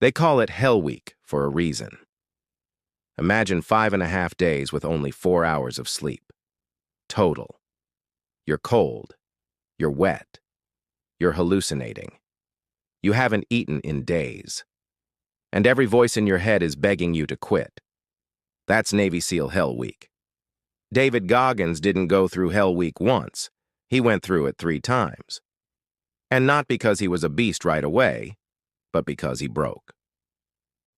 They call it Hell Week for a reason. Imagine 5.5 days with only 4 hours of sleep. Total. You're cold. You're wet. You're hallucinating. You haven't eaten in days. And every voice in your head is begging you to quit. That's Navy SEAL Hell Week. David Goggins didn't go through Hell Week once. He went through it 3 times. And not because he was a beast right away, but because he broke.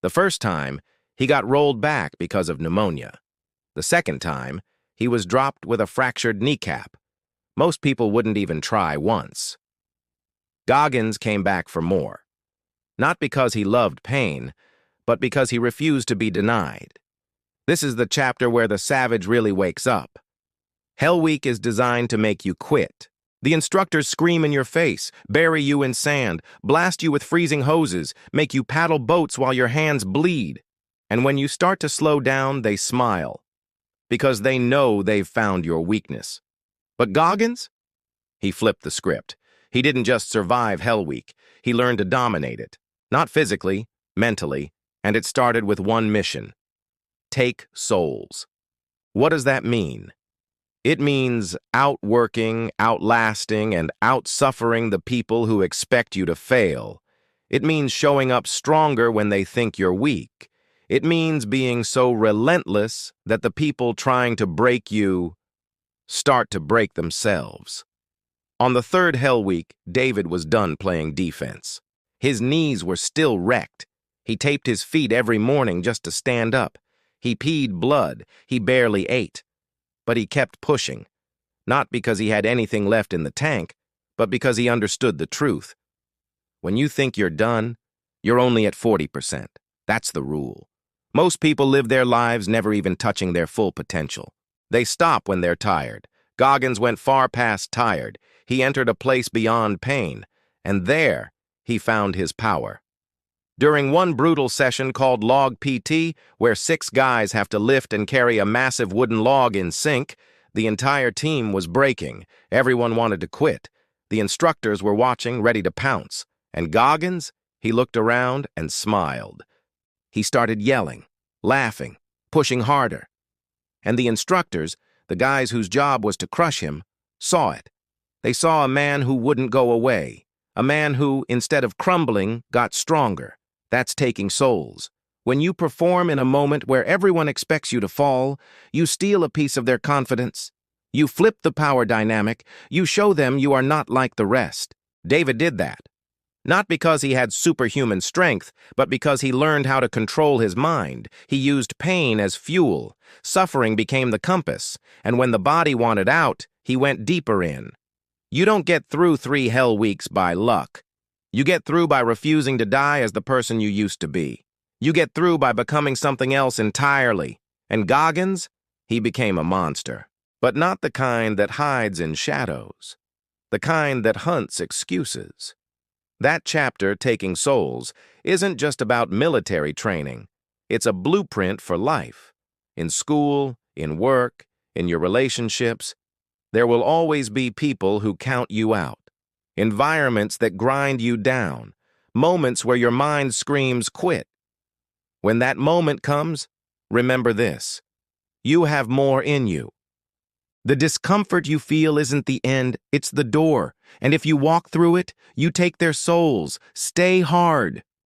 The first time, he got rolled back because of pneumonia. The second time, he was dropped with a fractured kneecap. Most people wouldn't even try once. Goggins came back for more. Not because he loved pain, but because he refused to be denied. This is the chapter where the savage really wakes up. Hell Week is designed to make you quit. The instructors scream in your face, bury you in sand, blast you with freezing hoses, make you paddle boats while your hands bleed. And when you start to slow down, they smile, because they know they've found your weakness. But Goggins? He flipped the script. He didn't just survive Hell Week. He learned to dominate it. Not physically, mentally, and it started with one mission. Take souls. What does that mean? It means outworking, outlasting, and outsuffering the people who expect you to fail. It means showing up stronger when they think you're weak. It means being so relentless that the people trying to break you start to break themselves. On the third Hell Week, David was done playing defense. His knees were still wrecked. He taped his feet every morning just to stand up. He peed blood. He barely ate. But he kept pushing, not because he had anything left in the tank, but because he understood the truth. When you think you're done, you're only at 40%. That's the rule. Most people live their lives never even touching their full potential. They stop when they're tired. Goggins went far past tired. He entered a place beyond pain, and there he found his power. During one brutal session called Log PT, where 6 guys have to lift and carry a massive wooden log in sync, the entire team was breaking. Everyone wanted to quit. The instructors were watching, ready to pounce. And Goggins, he looked around and smiled. He started yelling, laughing, pushing harder. And the instructors, the guys whose job was to crush him, saw it. They saw a man who wouldn't go away, a man who, instead of crumbling, got stronger. That's taking souls. When you perform in a moment where everyone expects you to fall, you steal a piece of their confidence. You flip the power dynamic. You show them you are not like the rest. David did that. Not because he had superhuman strength, but because he learned how to control his mind. He used pain as fuel. Suffering became the compass. And when the body wanted out, he went deeper in. You don't get through 3 Hell Weeks by luck. You get through by refusing to die as the person you used to be. You get through by becoming something else entirely. And Goggins, he became a monster. But not the kind that hides in shadows. The kind that hunts excuses. That chapter, Taking Souls, isn't just about military training. It's a blueprint for life. In school, in work, in your relationships, there will always be people who count you out. Environments that grind you down, moments where your mind screams, quit. When that moment comes, remember this: you have more in you. The discomfort you feel isn't the end, it's the door. And if you walk through it, you take their souls. Stay hard.